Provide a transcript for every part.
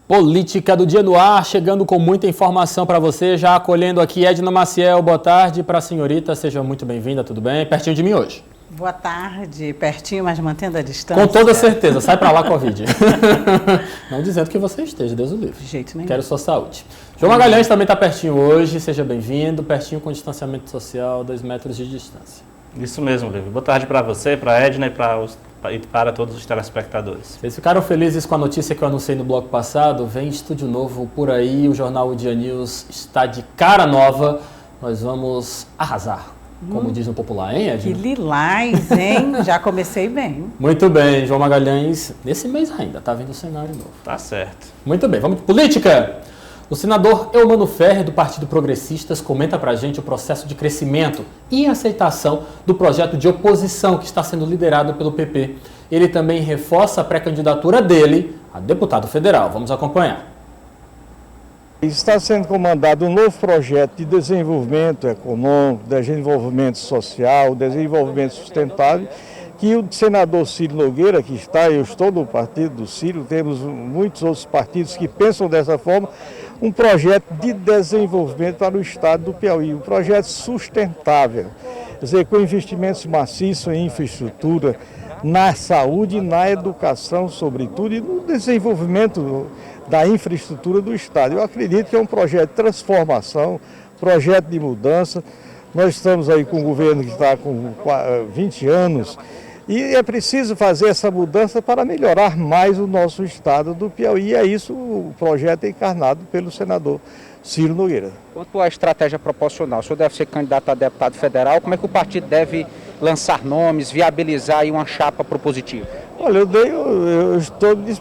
Política do Dia no Ar, chegando com muita informação para você, já acolhendo aqui Edna Maciel. Boa tarde para a senhorita, seja muito bem-vinda, tudo bem? Pertinho de mim hoje. Boa tarde, pertinho, mas mantendo a distância. Com toda certeza, sai para lá, Covid. Não dizendo que você esteja, Deus o livre. De jeito nenhum. Quero sua saúde. João Magalhães também está pertinho hoje, seja bem-vindo. Pertinho com distanciamento social, 2 metros de distância. Isso mesmo, Lívia. Boa tarde para você, para a Edna e para todos os telespectadores. Vocês ficaram felizes com a notícia que eu anunciei no bloco passado? Vem estúdio novo por aí, o jornal O Dia News está de cara nova. Nós vamos arrasar, como diz no popular, hein, Edna? Que lilás, hein? Já comecei bem. Muito bem, João Magalhães, nesse mês ainda, tá vendo o cenário novo. Tá certo. Muito bem, vamos para política. O senador Eumano Ferrer, do Partido Progressistas, comenta para a gente o processo de crescimento e aceitação do projeto de oposição que está sendo liderado pelo PP. Ele também reforça a pré-candidatura dele a deputado federal. Vamos acompanhar. Está sendo comandado um novo projeto de desenvolvimento econômico, desenvolvimento social, desenvolvimento sustentável, que o senador Ciro Nogueira, que está, eu estou no partido do Ciro, temos muitos outros partidos que pensam dessa forma, um projeto de desenvolvimento para o estado do Piauí, um projeto sustentável, quer dizer, com investimentos maciços em infraestrutura, na saúde, na educação, sobretudo, e no desenvolvimento da infraestrutura do estado. Eu acredito que é um projeto de transformação, projeto de mudança. Nós estamos aí com um governo que está com 20 anos e é preciso fazer essa mudança para melhorar mais o nosso estado do Piauí. E é isso o projeto encarnado pelo senador Ciro Nogueira. Quanto à estratégia proporcional, o senhor deve ser candidato a deputado federal, como é que o partido deve lançar nomes, viabilizar aí uma chapa propositiva? Olha,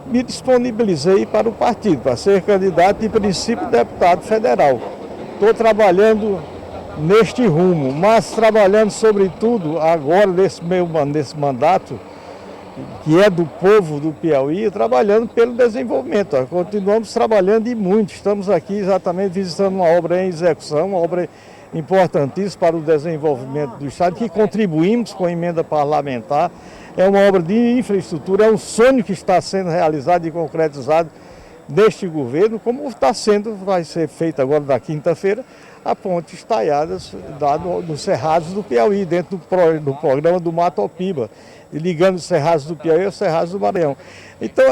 me disponibilizei para o partido, para ser candidato e, em princípio, deputado federal. Estou trabalhando neste rumo, mas trabalhando sobretudo agora nesse mandato, que é do povo do Piauí, trabalhando pelo desenvolvimento. Continuamos trabalhando e muito. Estamos aqui exatamente visitando uma obra em execução, uma obra importantíssima para o desenvolvimento do estado, que contribuímos com a emenda parlamentar. É uma obra de infraestrutura, é um sonho que está sendo realizado e concretizado neste governo, como está sendo, vai ser feito agora na quinta-feira, a ponte estaiada nos Cerrados do Piauí, dentro do programa do Matopiba, ligando os Cerrados do Piauí aos Cerrados do Maranhão. Então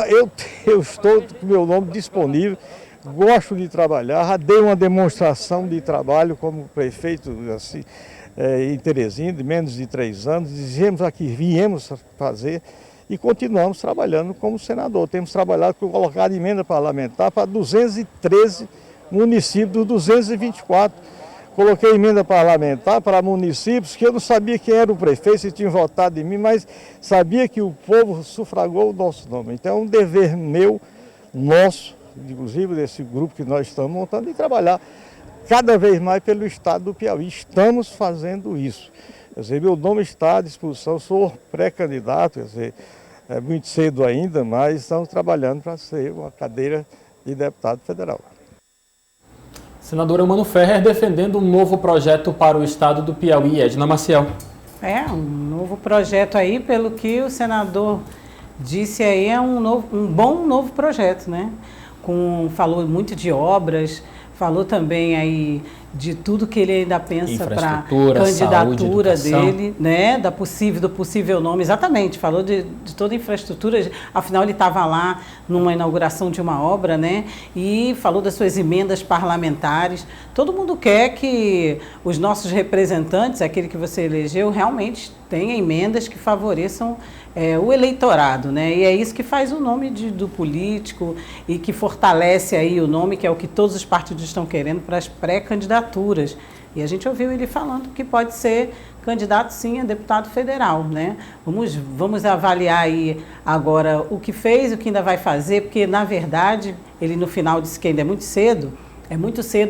eu estou com o meu nome disponível, gosto de trabalhar, já dei uma demonstração de trabalho como prefeito assim, em Teresina, de menos de 3 anos, dizemos aqui, viemos fazer e continuamos trabalhando como senador. Temos trabalhado com colocar emenda parlamentar para 213 municípios dos 224. Coloquei emenda parlamentar para municípios que eu não sabia quem era o prefeito, se tinha votado em mim, mas sabia que o povo sufragou o nosso nome. Então é um dever meu, nosso, inclusive desse grupo que nós estamos montando, de trabalhar cada vez mais pelo estado do Piauí. Estamos fazendo isso. Quer dizer, meu nome está à disposição, sou pré-candidato, quer dizer, é muito cedo ainda, mas estamos trabalhando para ser uma cadeira de deputado federal. Senador Eumano Ferrer defendendo um novo projeto para o estado do Piauí. Edna Maciel. Um novo projeto aí, pelo que o senador disse aí, é um bom novo projeto, né? Falou muito de obras, falou também aí de tudo que ele ainda pensa para a candidatura dele, né? Do possível nome, exatamente, falou de toda a infraestrutura, afinal ele estava lá numa inauguração de uma obra, né? E falou das suas emendas parlamentares. Todo mundo quer que os nossos representantes, aquele que você elegeu, realmente tenham emendas que favoreçam o eleitorado, né? E é isso que faz o nome do político e que fortalece aí o nome, que é o que todos os partidos estão querendo para as pré-candidaturas. E a gente ouviu ele falando que pode ser candidato, sim, a deputado federal, né? Vamos avaliar aí agora o que fez, o que ainda vai fazer, porque, na verdade, ele no final disse que ainda é muito cedo,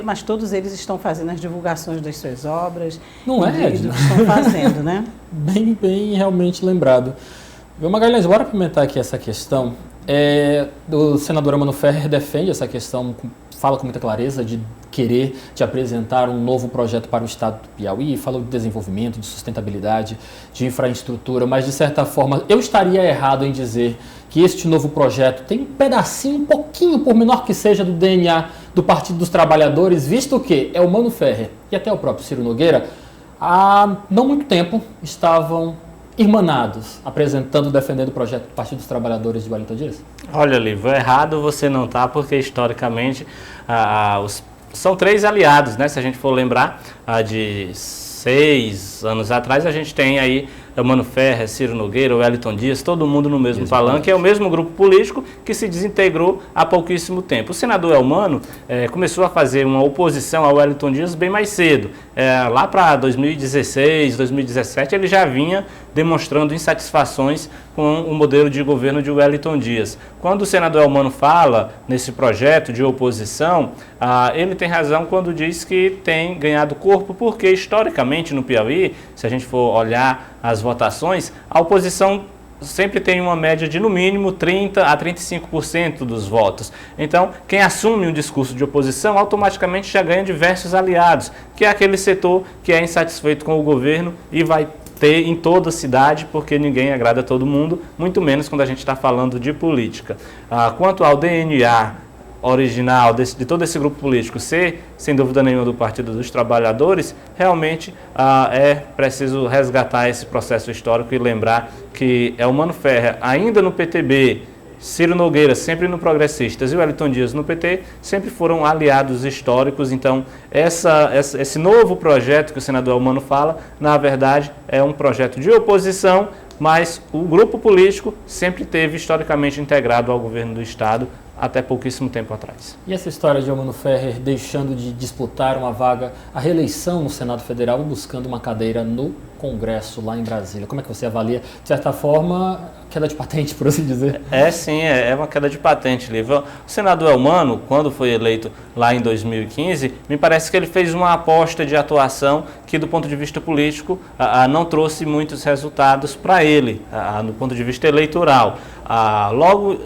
mas todos eles estão fazendo as divulgações das suas obras. Não é, do que estão fazendo, né? Bem realmente lembrado. João Magalhães, bora apimentar aqui essa questão. O senador Eumano Ferrer defende essa questão fala com muita clareza de querer te apresentar um novo projeto para o estado do Piauí, falou de desenvolvimento, de sustentabilidade, de infraestrutura, mas de certa forma eu estaria errado em dizer que este novo projeto tem um pedacinho, um pouquinho, por menor que seja, do DNA do Partido dos Trabalhadores, visto que Eumano Ferrer e até o próprio Ciro Nogueira, há não muito tempo, estavam irmanados, apresentando, defendendo o projeto do Partido dos Trabalhadores de Wellington Dias? Olha, Lívio, errado você não está, porque historicamente são 3 aliados, né? Se a gente for lembrar, de 6 anos atrás, a gente tem aí Eumano Ferrer, Ciro Nogueira, Wellington Dias, todo mundo no mesmo palanque, é o mesmo grupo político que se desintegrou há pouquíssimo tempo. O senador Eumano começou a fazer uma oposição ao Wellington Dias bem mais cedo. Lá para 2016, 2017, ele já vinha demonstrando insatisfações com o modelo de governo de Wellington Dias. Quando o senador Eumano fala nesse projeto de oposição, ele tem razão quando diz que tem ganhado corpo, porque historicamente no Piauí, se a gente for olhar as votações, a oposição sempre tem uma média de no mínimo 30% a 35% dos votos. Então, quem assume um discurso de oposição automaticamente já ganha diversos aliados, que é aquele setor que é insatisfeito com o governo e vai ter em toda a cidade, porque ninguém agrada a todo mundo, muito menos quando a gente está falando de política. Quanto ao DNA original de todo esse grupo político ser, sem dúvida nenhuma, do Partido dos Trabalhadores, realmente é preciso resgatar esse processo histórico e lembrar que Eumano Ferrer, ainda no PTB, Ciro Nogueira sempre no Progressistas e o Wellington Dias no PT, sempre foram aliados históricos. Então, esse novo projeto que o senador Eumano fala, na verdade, é um projeto de oposição, mas o grupo político sempre esteve historicamente integrado ao governo do Estado, até pouquíssimo tempo atrás. E essa história de Eumano Ferrer deixando de disputar uma vaga, a reeleição no Senado Federal e buscando uma cadeira no Congresso lá em Brasília? Como é que você avalia, de certa forma, queda de patente, por assim dizer? Sim, é uma queda de patente, Lívio. O senador Eumano, quando foi eleito lá em 2015, me parece que ele fez uma aposta de atuação que, do ponto de vista político, não trouxe muitos resultados para ele, do ponto de vista eleitoral. Logo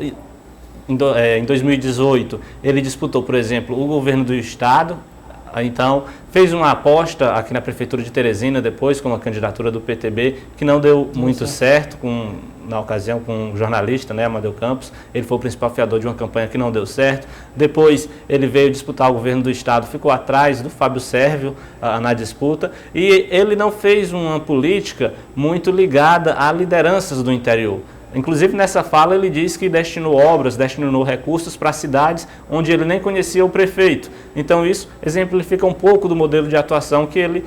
em 2018, ele disputou, por exemplo, o governo do Estado. Então, fez uma aposta aqui na Prefeitura de Teresina, depois com a candidatura do PTB, que não deu muito certo, na ocasião com um jornalista, né, Amadeu Campos. Ele foi o principal fiador de uma campanha que não deu certo. Depois, ele veio disputar o governo do Estado, ficou atrás do Fábio Sérvio na disputa, e ele não fez uma política muito ligada a lideranças do interior. Inclusive, nessa fala, ele diz que destinou recursos para cidades onde ele nem conhecia o prefeito. Então, isso exemplifica um pouco do modelo de atuação que ele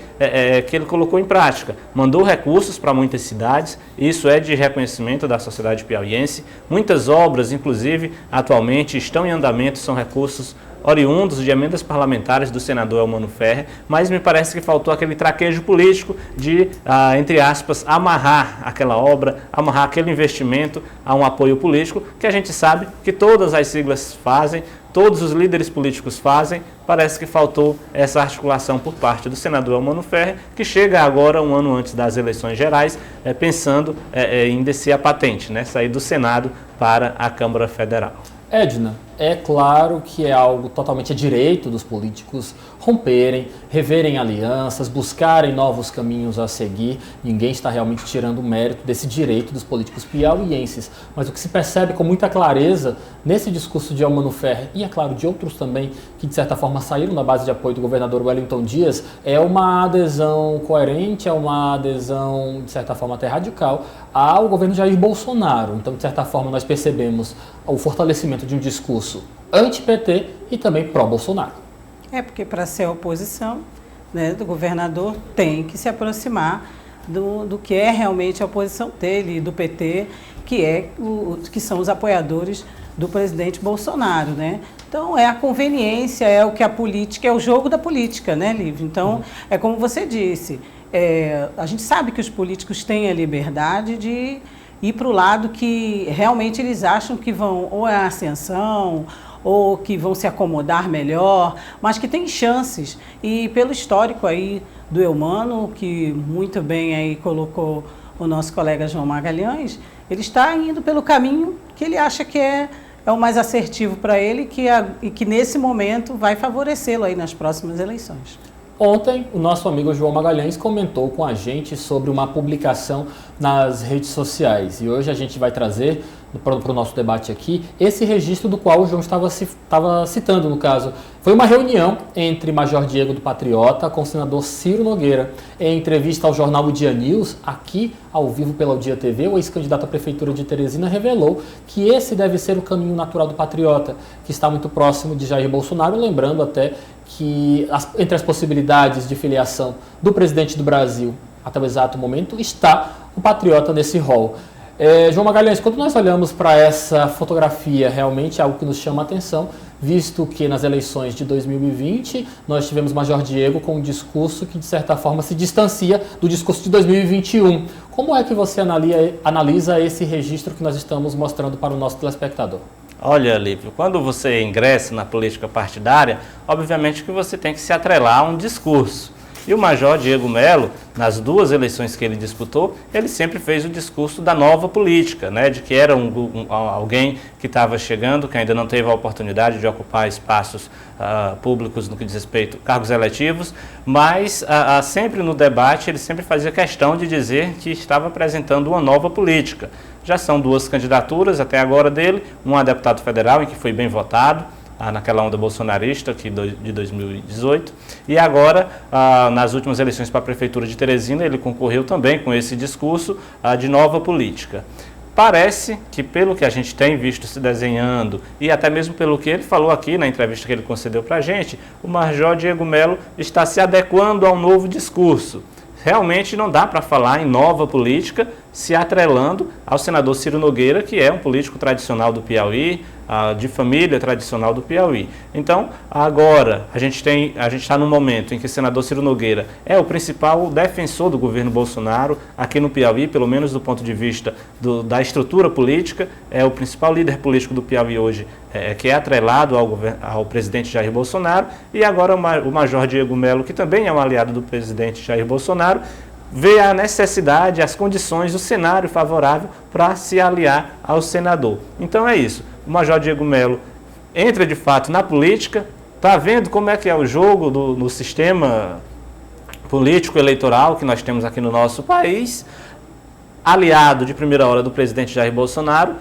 colocou em prática. Mandou recursos para muitas cidades, isso é de reconhecimento da sociedade piauiense. Muitas obras, inclusive, atualmente estão em andamento, são recursos oriundos de emendas parlamentares do senador Eumano Ferrer, mas me parece que faltou aquele traquejo político de, entre aspas, amarrar aquela obra, amarrar aquele investimento a um apoio político, que a gente sabe que todas as siglas fazem, todos os líderes políticos fazem. Parece que faltou essa articulação por parte do senador Eumano Ferrer, que chega agora, um ano antes das eleições gerais, pensando em descer a patente, né, sair do Senado para a Câmara Federal. Edna, é claro que é algo totalmente a direito dos políticos romperem, reverem alianças, buscarem novos caminhos a seguir. Ninguém está realmente tirando o mérito desse direito dos políticos piauienses. Mas o que se percebe com muita clareza nesse discurso de Eumano Ferrer, e é claro de outros também que de certa forma saíram da base de apoio do governador Wellington Dias, é uma adesão coerente, é uma adesão de certa forma até radical ao governo Jair Bolsonaro. Então, de certa forma, nós percebemos o fortalecimento de um discurso anti-PT e também pró-Bolsonaro. Porque para ser a oposição, né, do governador tem que se aproximar do que é realmente a oposição dele e do PT, que são os apoiadores do presidente Bolsonaro, né? Então, é a conveniência, é o que a política, é o jogo da política, né, Lívio? Então, é como você disse, a gente sabe que os políticos têm a liberdade de ir para o lado que realmente eles acham que vão, ou é a ascensão, ou que vão se acomodar melhor, mas que tem chances. E pelo histórico aí do Eumano, que muito bem aí colocou o nosso colega João Magalhães, ele está indo pelo caminho que ele acha que é é o mais assertivo para ele e que nesse momento vai favorecê-lo aí nas próximas eleições. Ontem, o nosso amigo João Magalhães comentou com a gente sobre uma publicação nas redes sociais. E hoje a gente vai trazer para o nosso debate aqui esse registro do qual o João estava citando, no caso. Foi uma reunião entre Major Diego do Patriota com o senador Ciro Nogueira. Em entrevista ao jornal O Dia News, aqui ao vivo pela O Dia TV, o ex-candidato à Prefeitura de Teresina revelou que esse deve ser o caminho natural do Patriota, que está muito próximo de Jair Bolsonaro, lembrando até que entre as possibilidades de filiação do presidente do Brasil até o exato momento está o Patriota nesse rol. João Magalhães, quando nós olhamos para essa fotografia, realmente é algo que nos chama a atenção, visto que nas eleições de 2020 nós tivemos Major Diego com um discurso que de certa forma se distancia do discurso de 2021. Como é que você analisa esse registro que nós estamos mostrando para o nosso telespectador? Olha, Lívio, quando você ingressa na política partidária, obviamente que você tem que se atrelar a um discurso. E o Major Diego Melo, nas duas eleições que ele disputou, ele sempre fez o discurso da nova política, né, de que era alguém que estava chegando, que ainda não teve a oportunidade de ocupar espaços públicos no que diz respeito a cargos eletivos, mas sempre no debate ele sempre fazia questão de dizer que estava apresentando uma nova política. Já são duas candidaturas até agora dele, um a deputado federal, em que foi bem votado, naquela onda bolsonarista de 2018, e agora, nas últimas eleições para a Prefeitura de Teresina, ele concorreu também com esse discurso de nova política. Parece que, pelo que a gente tem visto se desenhando, e até mesmo pelo que ele falou aqui na entrevista que ele concedeu para a gente, o Major Diego Melo está se adequando ao novo discurso. Realmente não dá para falar em nova política se atrelando ao senador Ciro Nogueira, que é um político tradicional do Piauí, de família tradicional do Piauí. Então, agora, a gente está num momento em que o senador Ciro Nogueira é o principal defensor do governo Bolsonaro aqui no Piauí, pelo menos do ponto de vista da estrutura política, é o principal líder político do Piauí hoje, que é atrelado ao presidente Jair Bolsonaro, e agora o Major Diego Melo, que também é um aliado do presidente Jair Bolsonaro, vê a necessidade, as condições, o cenário favorável para se aliar ao senador. Então é isso, o Major Diego Melo entra de fato na política, está vendo como é que é o jogo no sistema político eleitoral que nós temos aqui no nosso país, aliado de primeira hora do presidente Jair Bolsonaro,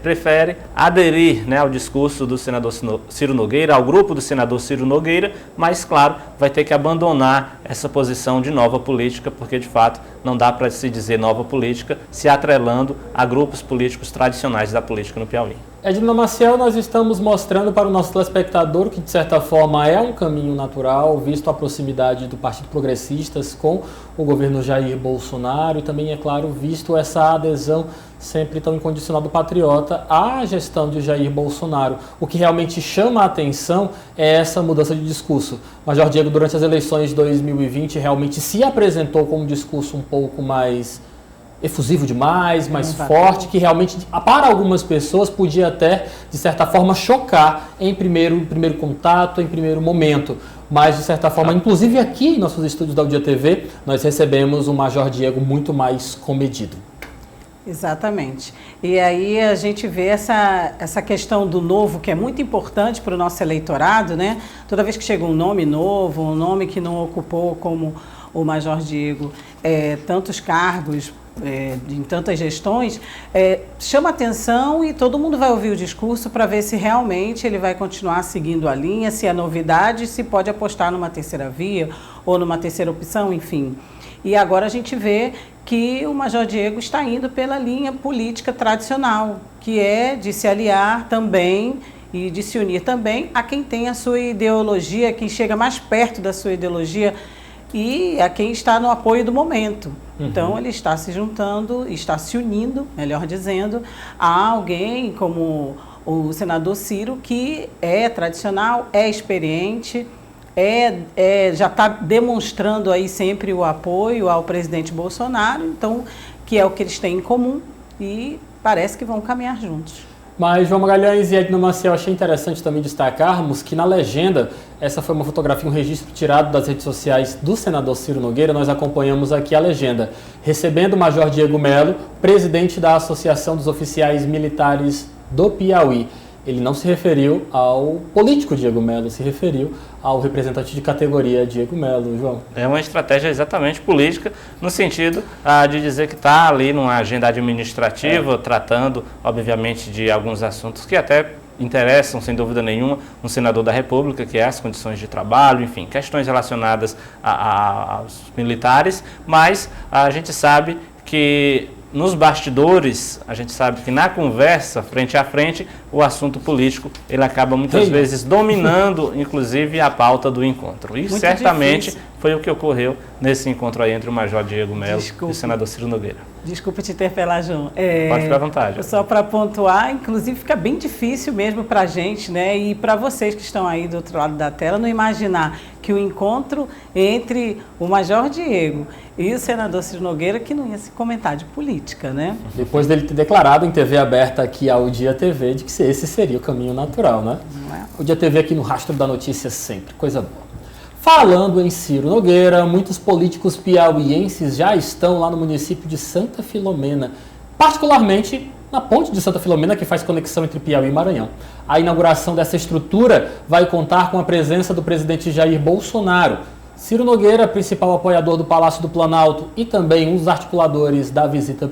prefere aderir, né, ao discurso do senador Ciro Nogueira, ao grupo do senador Ciro Nogueira, mas, claro, vai ter que abandonar essa posição de nova política, porque, de fato, não dá para se dizer nova política se atrelando a grupos políticos tradicionais da política no Piauí. Edna Maciel, nós estamos mostrando para o nosso telespectador que, de certa forma, é um caminho natural, visto a proximidade do Partido Progressistas com o governo Jair Bolsonaro e também, é claro, visto essa adesão sempre tão incondicional do Patriota à gestão de Jair Bolsonaro. O que realmente chama a atenção é essa mudança de discurso. Major Diego, durante as eleições de 2020, realmente se apresentou com um discurso um pouco mais efusivo demais, mais forte, que realmente, para algumas pessoas, podia até, de certa forma, chocar em primeiro contato, em primeiro momento. Mas, de certa forma, inclusive aqui em nossos estúdios da O Dia TV, nós recebemos um Major Diego muito mais comedido. Exatamente. E aí a gente vê essa questão do novo, que é muito importante para o nosso eleitorado, né? Toda vez que chega um nome novo, um nome que não ocupou, como o Major Diego, tantos cargos, em tantas gestões, chama atenção e todo mundo vai ouvir o discurso para ver se realmente ele vai continuar seguindo a linha, se é novidade, se pode apostar numa terceira via ou numa terceira opção, enfim. E agora a gente vê que o Major Diego está indo pela linha política tradicional, que é de se aliar também e de se unir também a quem tem a sua ideologia, quem chega mais perto da sua ideologia e a quem está no apoio do momento. Então, ele está se juntando, está se unindo, melhor dizendo, a alguém como o senador Ciro, que é tradicional, é experiente, já está demonstrando aí sempre o apoio ao presidente Bolsonaro, então, que é o que eles têm em comum e parece que vão caminhar juntos. Mas, João Magalhães e Edna Maciel, achei interessante também destacarmos que na legenda, essa foi uma fotografia, um registro tirado das redes sociais do senador Ciro Nogueira, nós acompanhamos aqui a legenda. Recebendo o Major Diego Melo, presidente da Associação dos Oficiais Militares do Piauí. Ele não se referiu ao político Diego Melo, se referiu ao representante de categoria Diego Melo, João. É uma estratégia exatamente política, no sentido de dizer que está ali numa agenda administrativa, tratando, obviamente, de alguns assuntos que até interessam, sem dúvida nenhuma, um senador da República, que é as condições de trabalho, enfim, questões relacionadas aos militares, mas a gente sabe que nos bastidores, a gente sabe que na conversa, frente a frente, o assunto político, ele acaba muitas vezes dominando, inclusive, a pauta do encontro. E muito certamente difícil. Foi o que ocorreu nesse encontro aí entre o Major Diego Melo e o senador Ciro Nogueira. Desculpa te interpelar, João. Pode ficar à vontade. Só para pontuar, inclusive fica bem difícil mesmo para a gente, né? E para vocês que estão aí do outro lado da tela, não imaginar que o encontro entre o Major Diego e o senador Ciro Nogueira, que não ia se comentar de política, né? Depois dele ter declarado em TV aberta aqui ao Dia TV de que esse seria o caminho natural, né? O Dia TV aqui no Rastro da Notícia sempre, coisa boa. Falando em Ciro Nogueira, muitos políticos piauienses já estão lá no município de Santa Filomena, particularmente na ponte de Santa Filomena, que faz conexão entre Piauí e Maranhão. A inauguração dessa estrutura vai contar com a presença do presidente Jair Bolsonaro. Ciro Nogueira, principal apoiador do Palácio do Planalto e também um dos articuladores da visita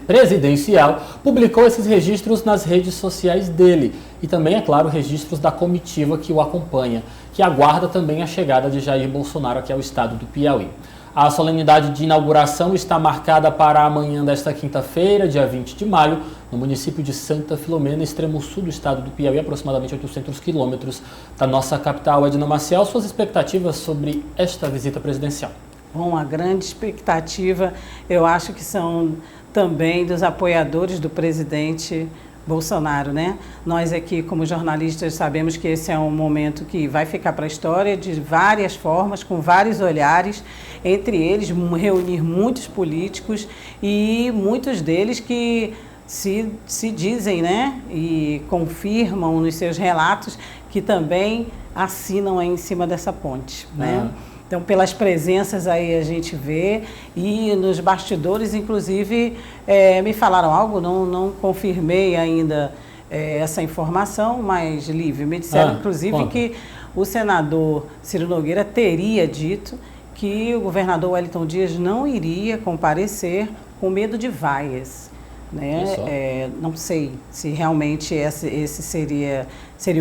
presidencial, publicou esses registros nas redes sociais dele e também, é claro, registros da comitiva que o acompanha, que aguarda também a chegada de Jair Bolsonaro aqui ao estado do Piauí. A solenidade de inauguração está marcada para amanhã desta quinta-feira, dia 20 de maio, no município de Santa Filomena, extremo sul do estado do Piauí, aproximadamente 800 quilômetros da nossa capital. Edna Maciel, suas expectativas sobre esta visita presidencial? Bom, a grande expectativa, eu acho que são também dos apoiadores do presidente Bolsonaro, né? Nós aqui, como jornalistas, sabemos que esse é um momento que vai ficar para a história de várias formas, com vários olhares, entre eles reunir muitos políticos e muitos deles que se dizem, né? E confirmam nos seus relatos que também assinam aí em cima dessa ponte, né? Então, pelas presenças aí a gente vê, e nos bastidores, inclusive, me falaram algo, não confirmei ainda essa informação, mas, Lívia, me disseram, inclusive, que o senador Ciro Nogueira teria dito que o governador Wellington Dias não iria comparecer com medo de vaias. Né? Não sei se realmente esse seria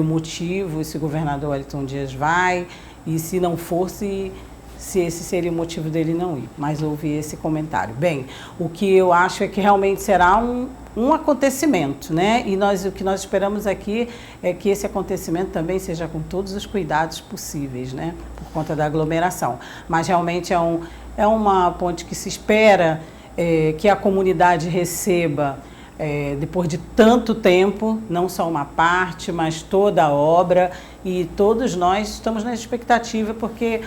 o motivo, se o governador Wellington Dias vai, e se não fosse, se esse seria o motivo dele não ir. Mas houve esse comentário. Bem, o que eu acho é que realmente será um acontecimento, né? E o que nós esperamos aqui é que esse acontecimento também seja com todos os cuidados possíveis, né? Por conta da aglomeração. Mas realmente é uma ponte que se espera que a comunidade receba, depois de tanto tempo, não só uma parte, mas toda a obra, e todos nós estamos na expectativa, porque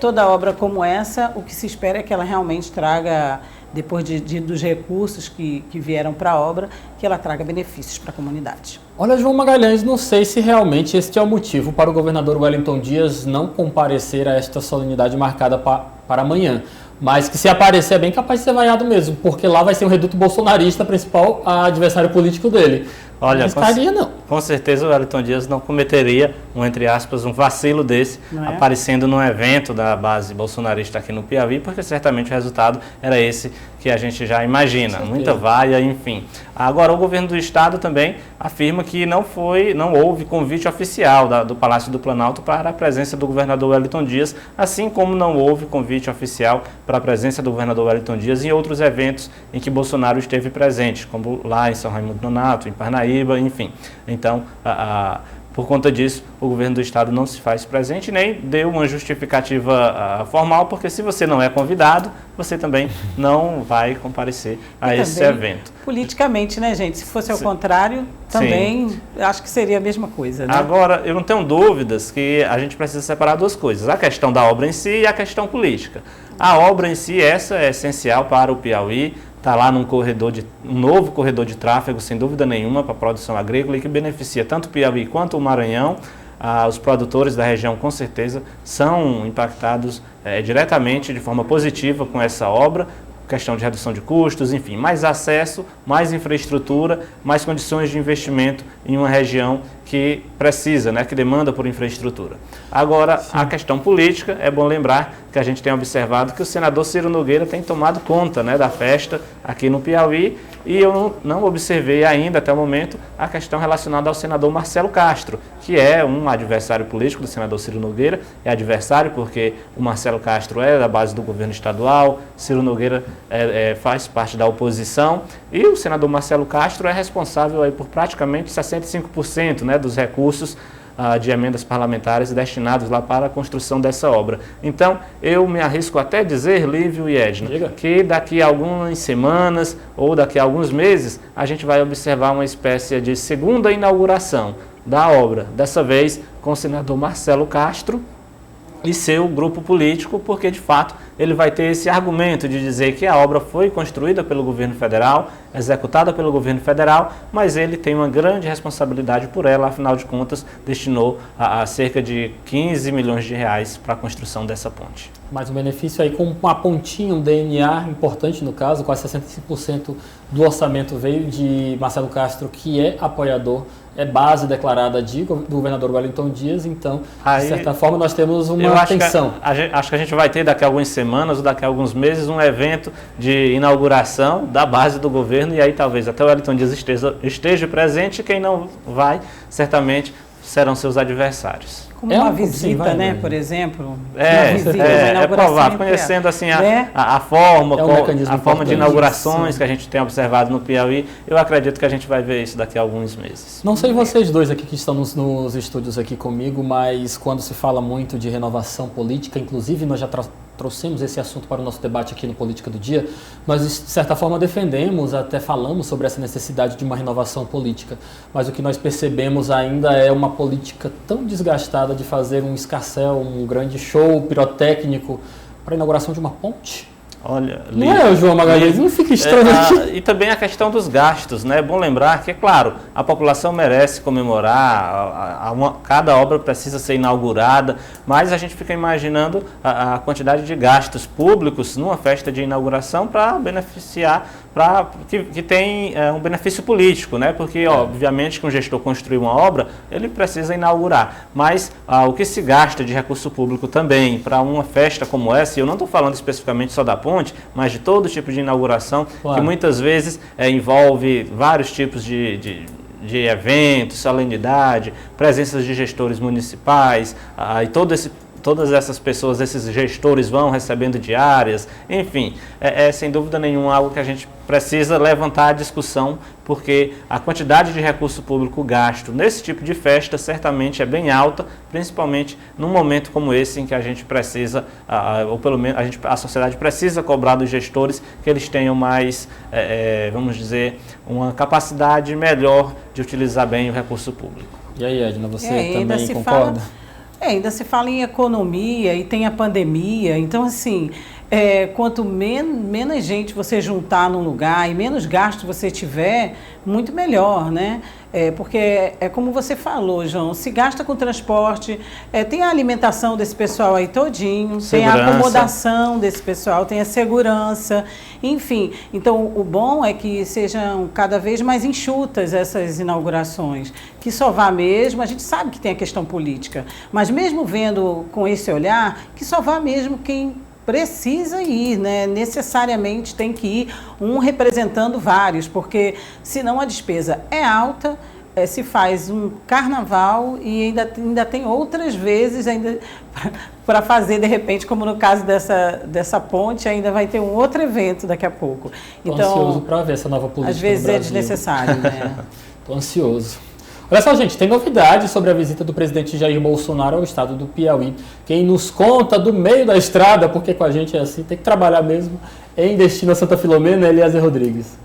toda obra como essa, o que se espera é que ela realmente traga, depois dos recursos que vieram para a obra, que ela traga benefícios para a comunidade. Olha, João Magalhães, não sei se realmente este é o motivo para o governador Wellington Dias não comparecer a esta solenidade marcada para amanhã. Mas que se aparecer é bem capaz de ser vaiado mesmo, porque lá vai ser um reduto bolsonarista, principal adversário político dele. Olha, não. Com certeza o Wellington Dias não cometeria, entre aspas, um vacilo desse, aparecendo num evento da base bolsonarista aqui no Piauí, porque certamente o resultado era esse que a gente já imagina, muita vaia, enfim. Agora, o governo do estado também afirma que não houve convite oficial do Palácio do Planalto para a presença do governador Wellington Dias, assim como não houve convite oficial para a presença do governador Wellington Dias em outros eventos em que Bolsonaro esteve presente, como lá em São Raimundo Nonato, em Parnaíba, enfim. Então, por conta disso, o governo do estado não se faz presente, nem deu uma justificativa formal, porque se você não é convidado, você também não vai comparecer a esse evento. Politicamente, né, gente? Se fosse ao contrário, também acho que seria a mesma coisa, né? Agora, eu não tenho dúvidas que a gente precisa separar duas coisas, a questão da obra em si e a questão política. A obra em si, essa é essencial para o Piauí, está lá um novo corredor de tráfego, sem dúvida nenhuma, para a produção agrícola e que beneficia tanto o Piauí quanto o Maranhão. Os produtores da região, com certeza, são impactados diretamente, de forma positiva, com essa obra, questão de redução de custos, enfim, mais acesso, mais infraestrutura, mais condições de investimento em uma região que precisa, né, que demanda por infraestrutura. Agora, a questão política, é bom lembrar que a gente tem observado que o senador Ciro Nogueira tem tomado conta, né, da festa aqui no Piauí, e eu não observei ainda, até o momento, a questão relacionada ao senador Marcelo Castro, que é um adversário político do senador Ciro Nogueira, é adversário porque o Marcelo Castro é da base do governo estadual, Ciro Nogueira faz parte da oposição, e o senador Marcelo Castro é responsável aí por praticamente 65%, né, dos recursos de emendas parlamentares destinados lá para a construção dessa obra. Então, eu me arrisco até a dizer, Lívio e Edna, que daqui a algumas semanas ou daqui a alguns meses, a gente vai observar uma espécie de segunda inauguração da obra, dessa vez com o senador Marcelo Castro e seu grupo político, porque de fato ele vai ter esse argumento de dizer que a obra foi construída pelo governo federal, executada pelo governo federal, mas ele tem uma grande responsabilidade por ela, afinal de contas destinou a cerca de 15 milhões de reais para a construção dessa ponte. Mas o benefício aí com uma pontinha, um DNA importante no caso, quase 65% do orçamento veio de Marcelo Castro, que é apoiador, é base declarada do governador Wellington Dias, então, de certa forma, nós temos uma atenção. Acho que a gente vai ter daqui a algumas semanas ou daqui a alguns meses um evento de inauguração da base do governo, e aí talvez até o Wellington Dias esteja presente, e quem não vai, certamente, serão seus adversários. Como uma visita, vai, né, por exemplo. É provável, conhecendo assim a forma, a forma de inaugurações que a gente tem observado no Piauí, eu acredito que a gente vai ver isso daqui a alguns meses. Não sei vocês dois aqui que estão nos estúdios aqui comigo, mas quando se fala muito de renovação política, inclusive nós já trouxemos esse assunto para o nosso debate aqui no Política do Dia, nós de certa forma defendemos, até falamos sobre essa necessidade de uma renovação política, mas o que nós percebemos ainda é uma política tão desgastada de fazer um escarcéu, um grande show pirotécnico para a inauguração de uma ponte. Olha, não é, João Magalhães? Não fica estranho aqui. E também a questão dos gastos, né? É bom lembrar que, é claro, a população merece comemorar, cada obra precisa ser inaugurada, mas a gente fica imaginando a quantidade de gastos públicos numa festa de inauguração para beneficiar, que tem um benefício político, né? Porque, obviamente, que um gestor construir uma obra, ele precisa inaugurar, mas o que se gasta de recurso público também para uma festa como essa, e eu não estou falando especificamente só da ponte, mas de todo tipo de inauguração, claro, que muitas vezes envolve vários tipos de eventos, solenidade, presenças de gestores municipais, e todas essas pessoas, esses gestores vão recebendo diárias, enfim, sem dúvida nenhuma algo que a gente precisa levantar a discussão, porque a quantidade de recurso público gasto nesse tipo de festa certamente é bem alta, principalmente num momento como esse em que a gente precisa, ou pelo menos a sociedade precisa cobrar dos gestores que eles tenham mais, vamos dizer, uma capacidade melhor de utilizar bem o recurso público. E aí, Edna, você também concorda? Ainda se fala em economia e tem a pandemia, então assim, quanto menos gente você juntar num lugar e menos gasto você tiver, muito melhor, né? Porque é como você falou, João, se gasta com transporte, tem a alimentação desse pessoal aí todinho, segurança, tem a acomodação desse pessoal, tem a segurança, enfim. Então, o bom é que sejam cada vez mais enxutas essas inaugurações, que só vá mesmo, a gente sabe que tem a questão política, mas mesmo vendo com esse olhar, que só vá mesmo quem precisa ir, né? Necessariamente tem que ir um representando vários, porque senão a despesa é alta, se faz um carnaval e ainda tem outras vezes ainda para fazer, de repente, como no caso dessa ponte, ainda vai ter um outro evento daqui a pouco. Então, ansioso para ver essa nova política. Às vezes é desnecessário, né? Estou ansioso. Olha só, gente, tem novidade sobre a visita do presidente Jair Bolsonaro ao estado do Piauí. Quem nos conta do meio da estrada, porque com a gente é assim, tem que trabalhar mesmo, em Destino a Santa Filomena, Eliezer Rodrigues.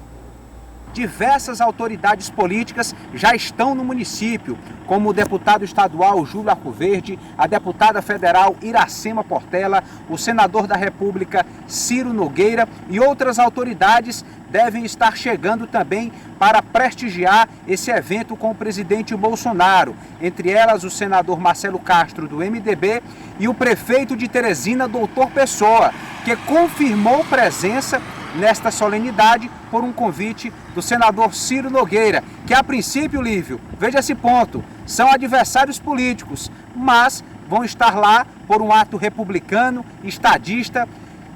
Diversas autoridades políticas já estão no município, como o deputado estadual Júlio Arcoverde, a deputada federal Iracema Portela, o senador da República Ciro Nogueira e outras autoridades devem estar chegando também para prestigiar esse evento com o presidente Bolsonaro, entre elas o senador Marcelo Castro, do MDB, e o prefeito de Teresina, doutor Pessoa, que confirmou presença nesta solenidade por um convite do senador Ciro Nogueira, que a princípio, Lívio, veja esse ponto, são adversários políticos, mas vão estar lá por um ato republicano, estadista,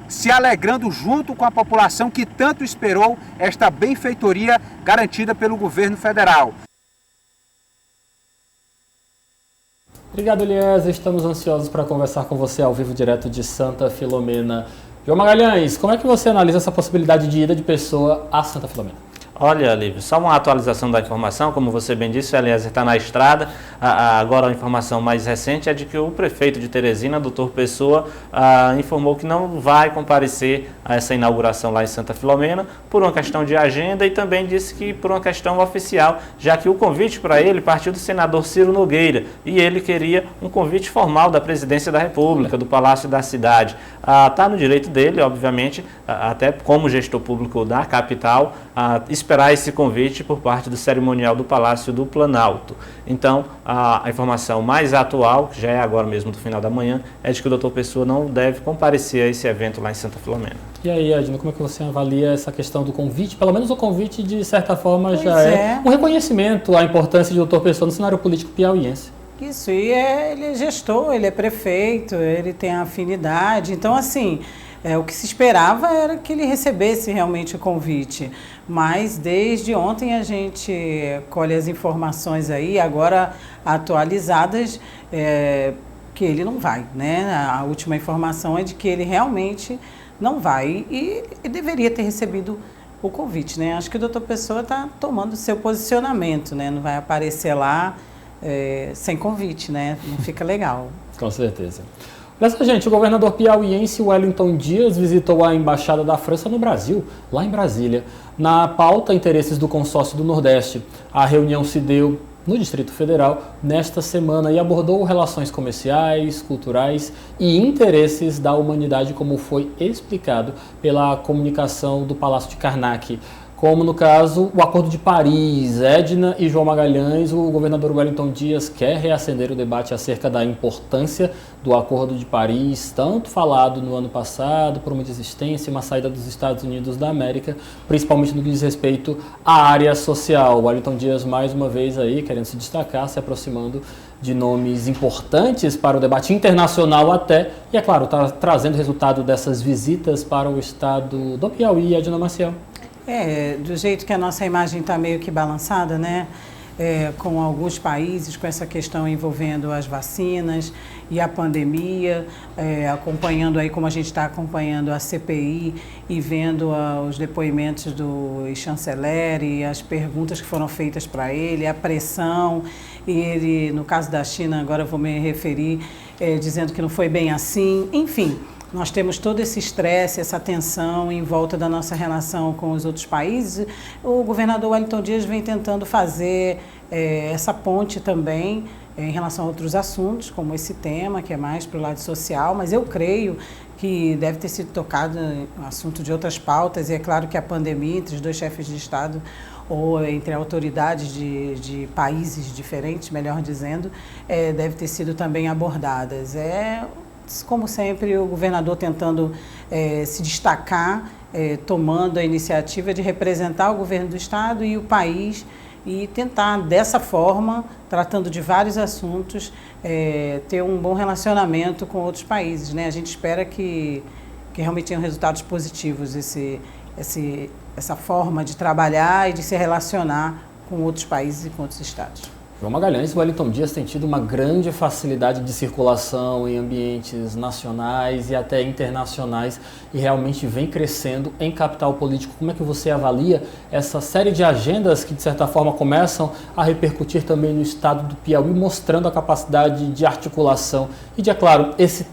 se alegrando junto com a população que tanto esperou esta benfeitoria garantida pelo governo federal. Obrigado, Eliezer. Estamos ansiosos para conversar com você ao vivo direto de Santa Filomena. João Magalhães, como é que você analisa essa possibilidade de ida de pessoa a Santa Filomena? Olha, Lívio, só uma atualização da informação, como você bem disse, o Eliezer está na estrada. Agora a informação mais recente é de que o prefeito de Teresina, Dr. Pessoa, informou que não vai comparecer a essa inauguração lá em Santa Filomena por uma questão de agenda e também disse que por uma questão oficial, já que o convite para ele partiu do senador Ciro Nogueira e ele queria um convite formal da Presidência da República, do Palácio da Cidade. Está no direito dele, obviamente, até como gestor público da capital, esperar esse convite por parte do cerimonial do Palácio do Planalto. Então, a informação mais atual, que já é agora mesmo do final da manhã, é de que o Dr. Pessoa não deve comparecer a esse evento lá em Santa Filomena. E aí, Edna, como é que você avalia essa questão do convite? Pelo menos o convite, de certa forma, já é um reconhecimento à importância de Dr. Pessoa no cenário político piauiense. Isso, e ele é gestor, ele é prefeito, ele tem afinidade, então assim, o que se esperava era que ele recebesse realmente o convite, mas desde ontem a gente colhe as informações aí, agora atualizadas, que ele não vai, né? A última informação é de que ele realmente não vai e deveria ter recebido o convite, né? Acho que o doutor Pessoa está tomando seu posicionamento, né? Não vai aparecer lá sem convite, né? Não fica legal. Com certeza. Olha só, gente, o governador piauiense Wellington Dias visitou a Embaixada da França no Brasil, lá em Brasília. Na pauta, interesses do consórcio do Nordeste. A reunião se deu no Distrito Federal nesta semana e abordou relações comerciais, culturais e interesses da humanidade, como foi explicado pela comunicação do Palácio de Karnak. Como no caso, o Acordo de Paris. Edna e João Magalhães, o governador Wellington Dias quer reacender o debate acerca da importância do Acordo de Paris, tanto falado no ano passado, por uma desistência, uma saída dos Estados Unidos da América, principalmente no que diz respeito à área social. O Wellington Dias, mais uma vez aí, querendo se destacar, se aproximando de nomes importantes para o debate internacional até, e é claro, está trazendo resultado dessas visitas para o estado do Piauí, Edna Maciel. Do jeito que a nossa imagem está meio que balançada, né? Com alguns países, com essa questão envolvendo as vacinas e a pandemia, acompanhando aí como a gente está acompanhando a CPI e vendo os depoimentos do chanceler e as perguntas que foram feitas para ele, a pressão, e ele, no caso da China, agora eu vou me referir, dizendo que não foi bem assim, enfim. Nós temos todo esse estresse, essa tensão em volta da nossa relação com os outros países. O governador Wellington Dias vem tentando fazer essa ponte também em relação a outros assuntos, como esse tema, que é mais para o lado social, mas eu creio que deve ter sido tocado no assunto de outras pautas, e é claro que a pandemia entre os dois chefes de Estado ou entre autoridades de países diferentes, melhor dizendo, deve ter sido também abordadas. Como sempre, o governador tentando se destacar, tomando a iniciativa de representar o governo do Estado e o país e tentar, dessa forma, tratando de vários assuntos, ter um bom relacionamento com outros países, né? A gente espera que realmente tenham resultados positivos essa forma de trabalhar e de se relacionar com outros países e com outros estados. João Magalhães, o Wellington Dias tem tido uma grande facilidade de circulação em ambientes nacionais e até internacionais e realmente vem crescendo em capital político. Como é que você avalia essa série de agendas que, de certa forma, começam a repercutir também no estado do Piauí, mostrando a capacidade de articulação e de, é claro, esse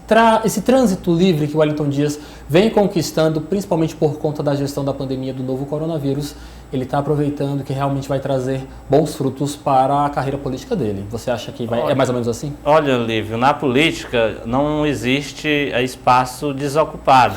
trânsito livre que o Wellington Dias vem conquistando, principalmente por conta da gestão da pandemia do novo coronavírus? Ele está aproveitando que realmente vai trazer bons frutos para a carreira política dele. Você acha que é mais ou menos assim? Olha, Lívio, na política não existe espaço desocupado.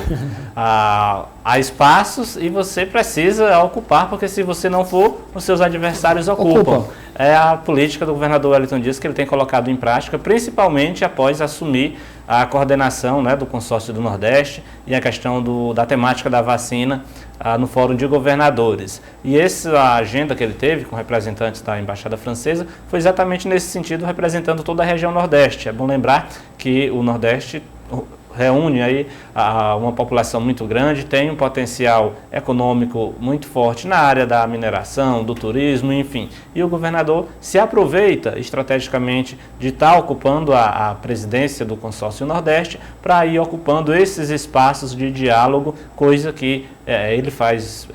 Há espaços e você precisa ocupar, porque se você não for, os seus adversários ocupam. É a política do governador Wellington Dias que ele tem colocado em prática, principalmente após assumir a coordenação, né, do consórcio do Nordeste e a questão da temática da vacina no Fórum de Governadores. E a agenda que ele teve com representantes da Embaixada Francesa foi exatamente nesse sentido, representando toda a região Nordeste. É bom lembrar que o Nordeste reúne aí uma população muito grande, tem um potencial econômico muito forte na área da mineração, do turismo, enfim. E o governador se aproveita estrategicamente de estar ocupando a presidência do Consórcio Nordeste para ir ocupando esses espaços de diálogo, coisa que ele faz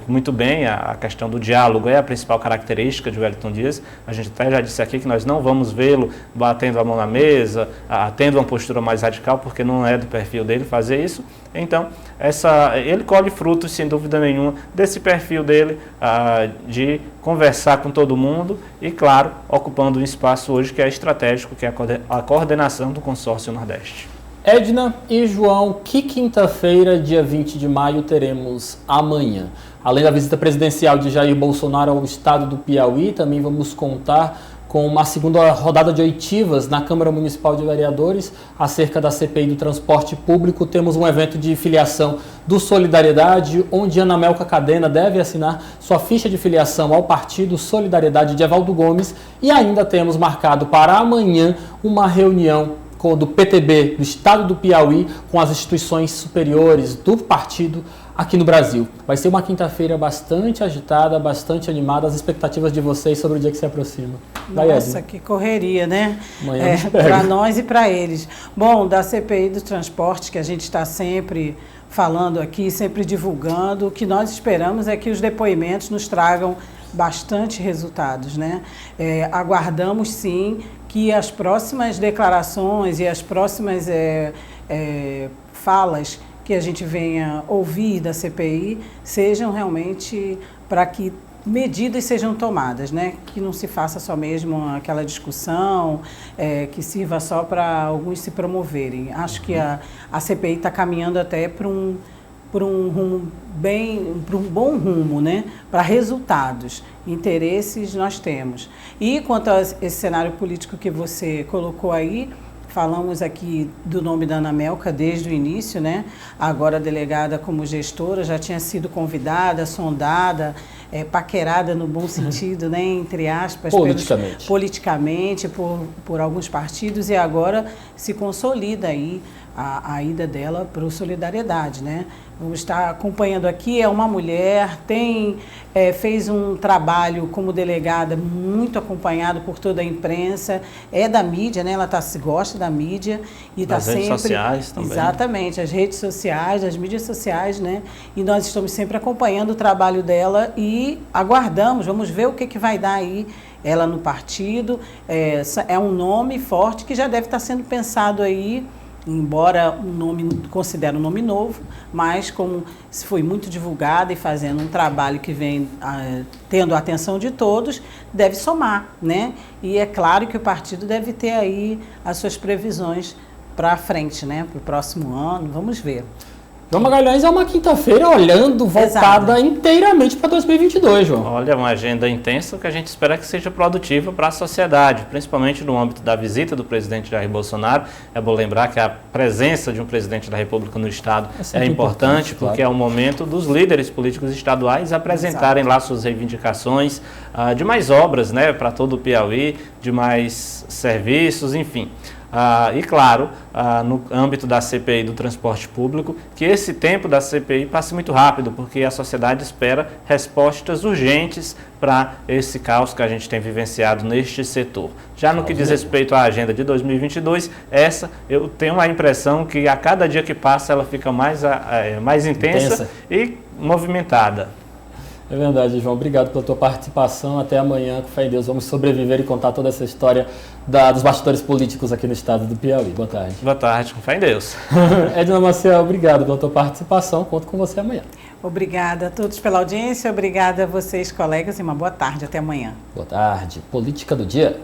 muito bem. A questão do diálogo é a principal característica de Wellington Dias. A gente até já disse aqui que nós não vamos vê-lo batendo a mão na mesa, tendo uma postura mais radical, porque não é do perfil dele fazer isso. Então, ele colhe frutos, sem dúvida nenhuma, desse perfil dele de conversar com todo mundo e, claro, ocupando um espaço hoje que é estratégico, que é a coordenação do Consórcio Nordeste. Edna e João, que quinta-feira, dia 20 de maio, teremos amanhã? Além da visita presidencial de Jair Bolsonaro ao estado do Piauí, também vamos contar com uma segunda rodada de oitivas na Câmara Municipal de Vereadores acerca da CPI do transporte público. Temos um evento de filiação do Solidariedade, onde Ana Melca Cadena deve assinar sua ficha de filiação ao partido Solidariedade de Evaldo Gomes. E ainda temos marcado para amanhã uma reunião do PTB do estado do Piauí com as instituições superiores do partido aqui no Brasil. Vai ser uma quinta-feira bastante agitada, bastante animada. As expectativas de vocês sobre o dia que se aproxima. Nossa, que correria, né? Para nós e para eles. Bom, da CPI do transporte, que a gente está sempre falando aqui, sempre divulgando, o que nós esperamos é que os depoimentos nos tragam bastante resultados, né? Aguardamos, sim, que as próximas declarações e as próximas falas que a gente venha ouvir da CPI sejam realmente para que medidas sejam tomadas, né? Que não se faça só mesmo aquela discussão, que sirva só para alguns se promoverem. Acho que a CPI está caminhando até para um bom rumo, né? Para resultados, interesses nós temos. E quanto a esse cenário político que você colocou aí, falamos aqui do nome da Ana Melca desde o início, né? Agora delegada como gestora, já tinha sido convidada, sondada, paquerada no bom sentido, né? Entre aspas, politicamente por alguns partidos, e agora se consolida aí a ida dela para o Solidariedade, né? Vamos estar acompanhando aqui, é uma mulher, fez um trabalho como delegada muito acompanhado por toda a imprensa, é da mídia, né? Ela gosta da mídia e está sempre... As redes sociais também. Exatamente, as redes sociais, as mídias sociais, né? E nós estamos sempre acompanhando o trabalho dela e aguardamos, vamos ver o que vai dar aí ela no partido. É um nome forte que já deve estar sendo pensado aí, embora considere um nome novo, mas como foi muito divulgada e fazendo um trabalho que vem tendo a atenção de todos, deve somar, né? E é claro que o partido deve ter aí as suas previsões para frente, né? Para o próximo ano, vamos ver. João Magalhães é uma quinta-feira voltada inteiramente para 2022, João. Olha, uma agenda intensa que a gente espera que seja produtiva para a sociedade, principalmente no âmbito da visita do presidente Jair Bolsonaro. É bom lembrar que a presença de um presidente da República no Estado é importante, porque é o momento dos líderes políticos estaduais apresentarem lá suas reivindicações de mais obras, né, para todo o Piauí, de mais serviços, enfim. E claro, no âmbito da CPI do transporte público, que esse tempo da CPI passe muito rápido, porque a sociedade espera respostas urgentes para esse caos que a gente tem vivenciado neste setor. Já no que diz respeito à agenda de 2022, eu tenho a impressão que a cada dia que passa ela fica mais intensa e movimentada. É verdade, João. Obrigado pela tua participação. Até amanhã, com fé em Deus, vamos sobreviver e contar toda essa história dos bastidores políticos aqui no estado do Piauí. Boa tarde. Boa tarde, com fé em Deus. Edna Maciel, obrigado pela tua participação. Conto com você amanhã. Obrigada a todos pela audiência, obrigada a vocês, colegas, e uma boa tarde. Até amanhã. Boa tarde. Política do Dia.